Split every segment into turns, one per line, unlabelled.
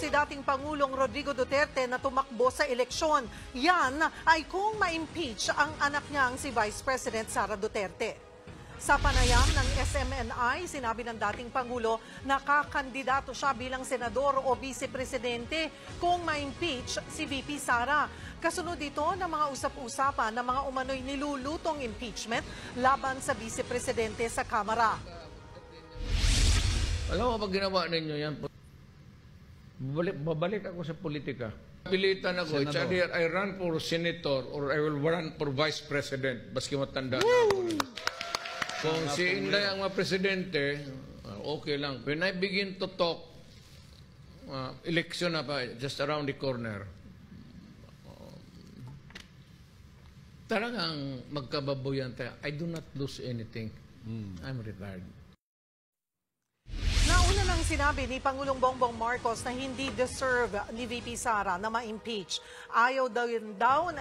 si dating Pangulong Rodrigo Duterte na tumakbo sa eleksyon. Yan ay kung ma-impeach ang anak niyang si Vice President Sara Duterte. Sa panayam ng SMNI, sinabi ng dating Pangulo na kakandidato siya bilang senador o vice-presidente kung ma-impeach si VP Sara. Kasunod dito ng mga usap-usapan ng mga umano'y nilulutong impeachment laban sa vice-presidente sa Kamara.
Alam mo, pag ginawa ninyo yan, babalik ako sa politika. Pilitan ako, it's either I run for senator or I will run for vice president. Baski matanda na ako. Kung si Inday ang mga presidente, okay lang. When I begin to talk, election na pa, just around the corner, talagang magkababoyan tayo. I do not lose anything. I'm retired.
Nauna nang sinabi ni Pangulong Bongbong Marcos na hindi deserve ni VP Sara na ma-impeach. Ayaw daw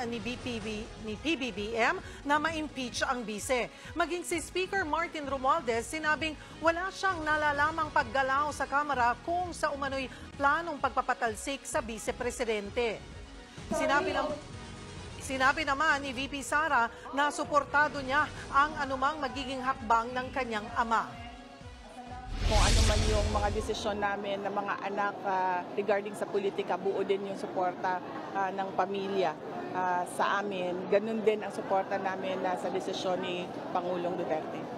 ni PBBM na ma-impeach ang bise. Maging si Speaker Martin Romualdez, sinabing wala siyang nalalamang paggalaw sa Kamara kung sa umano'y planong pagpapatalsik sa vice-presidente. Sinabi naman ni VP Sara na suportado niya ang anumang magiging hakbang ng kanyang ama.
Kung ano man yung mga desisyon namin ng mga anak regarding sa politika, buo din yung suporta ng pamilya sa amin. Ganun din ang suporta namin sa desisyon ni Pangulong Duterte.